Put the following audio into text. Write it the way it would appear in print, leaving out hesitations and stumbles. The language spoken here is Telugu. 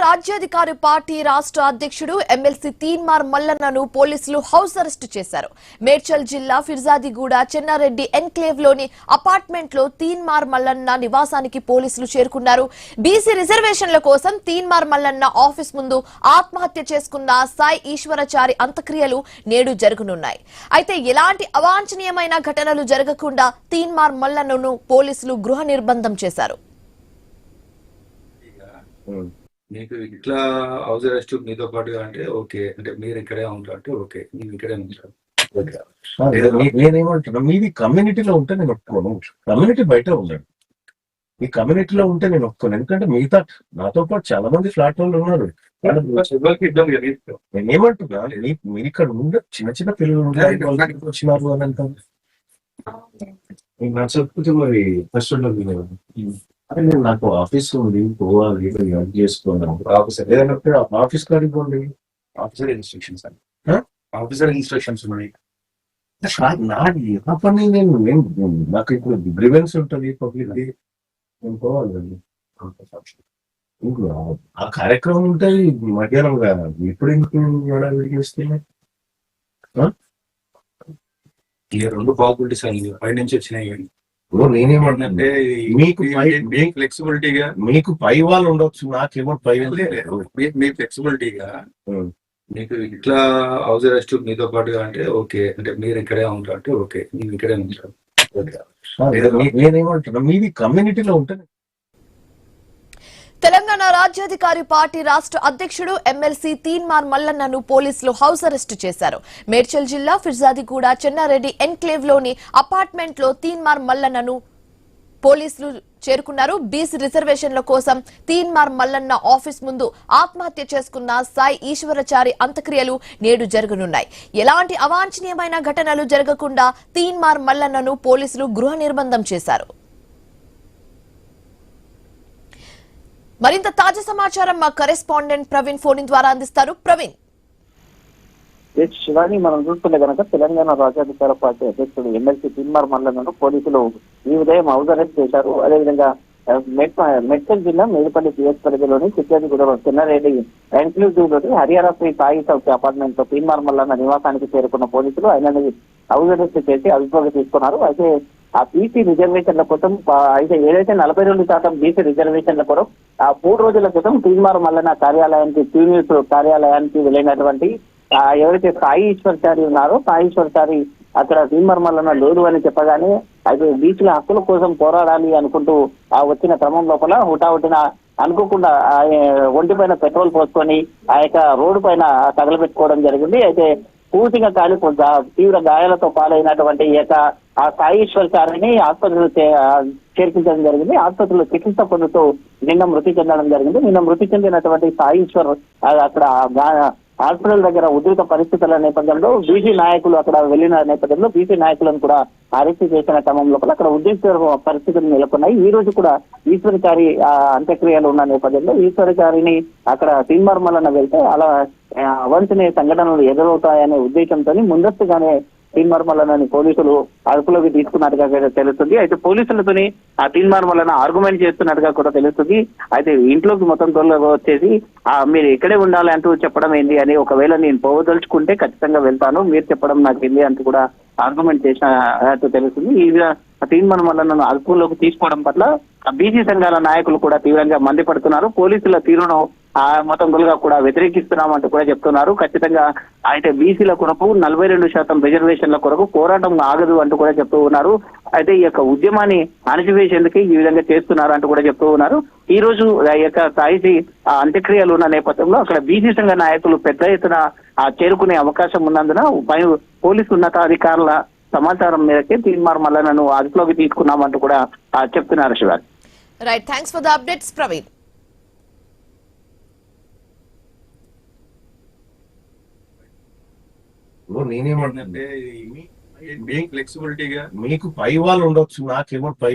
రాజ్యాధికారి పార్టీ రాష్ట్ర అధ్యక్షుడు ఎమ్మెల్సీ తీన్మార్ మల్లన్నను పోలీసులు హౌస్ అరెస్టు చేశారు. మేడ్చల్ జిల్లా ఫిర్జాదిగూడ చెన్నారెడ్డి ఎన్క్లేవ్ లోని అపార్ట్మెంట్ లో తీన్మార్ మల్లన్న నివాసానికి పోలీసులు చేరుకున్నారు. బీసీ రిజర్వేషన్ల కోసం తీన్మార్ మల్లన్న ఆఫీస్ ముందు ఆత్మహత్య చేసుకున్న సాయి ఈశ్వరచారి అంత్యక్రియలు నేడు జరగనున్నాయి. అయితే ఎలాంటి అవాంఛనీయమైన ఘటనలు జరగకుండా తీన్మార్ మల్లన్నను పోలీసులు గృహ నిర్బంధం చేశారు. మీకు ఇట్లా హౌస్ అరెస్ట్ మీతో పాటుగా అంటే ఓకే, అంటే మీరు ఇక్కడే ఉంటారు అంటే ఓకే, మీరు ఇక్కడే ఉంటారు. నేనేమంటున్నా, మీది కమ్యూనిటీలో ఉంటే నేను ఒప్పుకోను. కమ్యూనిటీ బయట ఉన్నాడు, ఈ కమ్యూనిటీలో ఉంటే నేను ఒప్పుకోను. ఎందుకంటే మిగతా నాతో పాటు చాలా మంది ఫ్లాట్ వాళ్ళు ఉన్నారు. నేనేమంటున్నా, మీరు ఇక్కడ ఉండే చిన్న చిన్న పిల్లలు ఉంటారు వచ్చినారు అని అంటారు. నచ్చకపోతే మరి ఫస్ట్ నేను నాకు ఆఫీస్ ఉంది, పోవాలి, వర్క్ చేసుకోవాలి. ఆఫీస్ కాడికి పోండి. ఆఫీసర్ ఇన్స్ట్రక్షన్స్ అండి, ఆఫీసర్ ఇన్స్ట్రక్షన్స్ ఉన్నాయి. నా పని నేను నాకు ఇప్పుడు గ్రీవెన్స్ ఉంటుంది పబ్లిక్, నేను పోవాలండి. ఆ కార్యక్రమం ఉంటుంది మధ్యాహ్నం కదా, ఇప్పుడు విడిగిస్తే ఈ రెండు పాసిబిలిటీస్ అండి పై నుంచి వచ్చినాయి. నేనేమంటే మీకు ఫ్లెక్సిబిలిటీగా మీకు పై వాళ్ళు ఉండొచ్చు, నాకేమో పై మీ ఫ్లెక్సిబిలిటీగా మీకు ఇట్లా హౌస్ అరెస్ట్ మీతో పాటుగా అంటే ఓకే, అంటే మీరు ఇక్కడే ఉంటారు అంటే ఓకే, మీరు ఇక్కడే ఉంటారు. నేనేమంటున్నా, మీది కమ్యూనిటీలో ఉంటే. తెలంగాణ రాజ్యాధికారి పార్టీ రాష్ట్ర అధ్యక్షుడు ఎమ్మెల్సీ తీన్మార్ మల్లన్నను పోలీసులు హౌస్ అరెస్టు చేశారు. మేడ్చల్ జిల్లా ఫిర్జాదిగూడ చెన్నారెడ్డి ఎన్క్లేవ్ లోని అపార్ట్మెంట్ లో తీన్మార్ మల్లన్నను పోలీసులు చేరుకున్నారు. బీసీ రిజర్వేషన్ల కోసం తీన్మార్ మల్లన్న ఆఫీస్ ముందు ఆత్మహత్య చేసుకున్న సాయి ఈశ్వరచారి అంత్యక్రియలు నేడు జరగనున్నాయి. ఎలాంటి అవాంఛనీయమైన ఘటనలు జరగకుండా తీన్మార్ మల్లన్నను పోలీసులు గృహ నిర్బంధం చేశారు. మరింత తాజా సమాచారం మా కరెస్పాండెంట్ ప్రవీణ్ ఫోన్ ద్వారా అందిస్తారు. ప్రవీణ్, శివాని, మనం చూసుకుంటే కనుక తెలంగాణ రాజ్యాధికార పార్టీ అధ్యక్షుడు ఎమ్మెల్సీ తీన్మార్ మల్లన్నను పోలీసులు ఈ ఉదయం హౌస్ అరెస్ట్ చేశారు. అదేవిధంగా మెడ్చల్ జిల్లా మేడిపల్లి పిఎస్ పరిధిలోని చిట్యాదిగూడ చెన్నారెడ్డి ఎన్క్లూజివ్ లోని హరియారా శ్రీ సాయి చౌక్ అపార్ట్మెంట్ లో తీన్మార్ మల్లన్న నివాసానికి చేరుకున్న పోలీసులు ఆయనని హౌస్ అరెస్ట్ చేసి అదుపులోకి తీసుకున్నారు. అయితే ఆ బీసీ రిజర్వేషన్ల కోసం అయితే ఏదైతే 42% బీసీ రిజర్వేషన్ల కోసం ఆ 3 రోజుల క్రితం తీన్మార్ మల్లన్న కార్యాలయానికి టీన్యూస్ కార్యాలయానికి వెళ్ళినటువంటి ఎవరైతే సాయి ఈశ్వరచారి ఉన్నారో, సాయి ఈశ్వరచారి అక్కడ తీన్మార్ మల్లన్న లేదు అని చెప్పగానే అయితే బీసీల హక్కుల కోసం పోరాడాలి అనుకుంటూ వచ్చిన క్రమం లోపల హుటాహుటిన అనుకోకుండా ఒంటి పైన పెట్రోల్ పోసుకొని ఆ యొక్క రోడ్డు పైన తగలబెట్టుకోవడం జరిగింది. అయితే పూర్తిగా కాలి తీవ్ర గాయాలతో పాలైనటువంటి ఈ యొక్క ఆ సాయి ఈశ్వరచారిని ఆసుపత్రిలో చేర్పించడం జరిగింది. ఆసుపత్రిలో చికిత్స పొందుతూ నిన్న మృతి చెందడం జరిగింది. నిన్న మృతి చెందినటువంటి సాయి ఈశ్వర్ అక్కడ హాస్పిటల్ దగ్గర ఉద్రిక్త పరిస్థితుల నేపథ్యంలో బీసీ నాయకులు అక్కడ వెళ్లిన నేపథ్యంలో బీసీ నాయకులను కూడా అరెస్ట్ చేసిన క్రమంలో అక్కడ ఉద్రిక్త పరిస్థితులు నెలకొన్నాయి. ఈ రోజు కూడా ఈశ్వరచారి అంత్యక్రియలు ఉన్న నేపథ్యంలో ఈశ్వరచారిని అక్కడ తీన్మార్ మల్లన్న వెళ్తే అలా అవాంఛనీయ సంఘటనలు ఎదురవుతాయనే ఉద్దేశంతో ముందస్తుగానే తీన్మార్ మల్లన్నని పోలీసులు అదుపులోకి తీసుకున్నట్టుగా తెలుస్తుంది. అయితే పోలీసులతోని ఆ తీన్మార్ మల్లన్న ఆర్గ్యుమెంట్ చేస్తున్నట్టుగా కూడా తెలుస్తుంది. అయితే ఇంట్లోకి మొత్తం వచ్చేసి మీరు ఇక్కడే ఉండాలి అంటూ చెప్పడం ఏంటి అని, ఒకవేళ నేను పోవదలుచుకుంటే ఖచ్చితంగా వెళ్తాను, మీరు చెప్పడం నాకు ఏంటి అంటూ కూడా ఆర్గ్యుమెంట్ చేసినట్టు తెలుస్తుంది. ఈ తీన్మార్ మల్లన్నను అదుపులోకి తీసుకోవడం పట్ల బీసీ సంఘాల నాయకులు కూడా తీవ్రంగా మండిపడుతున్నారు. పోలీసుల తీరును మొత్తం కూడా వ్యతిరేకిస్తున్నామంటూ కూడా చెప్తున్నారు. ఖచ్చితంగా అయితే బీసీల కొరకు 42% రిజర్వేషన్ల కొరకు పోరాటం ఆగదు అంటూ కూడా చెప్తూ ఉన్నారు. అయితే ఈ యొక్క ఉద్యమాన్ని అణచివేసేందుకు ఈ విధంగా చేస్తున్నారు అంటూ కూడా చెప్తూ ఉన్నారు. ఈ రోజు ఈ యొక్క సాయి అంత్యక్రియలు ఉన్న నేపథ్యంలో అక్కడ బీసీ సంఘ నాయకులు పెద్ద ఎత్తున చేరుకునే అవకాశం ఉన్నందున పోలీసు ఉన్నతాధికారుల సమాచారం మేరకే తీన్మార్ మల్లన్నను అదుపులోకి తీసుకున్నామంటూ కూడా చెప్తున్నారు. Shivaji, right, thanks for the updates Praveen. నేనేమంటే ఫ్లెక్సిబిలిటీగా మీకు పై వాళ్ళు ఉండొచ్చు, నాకేమో పై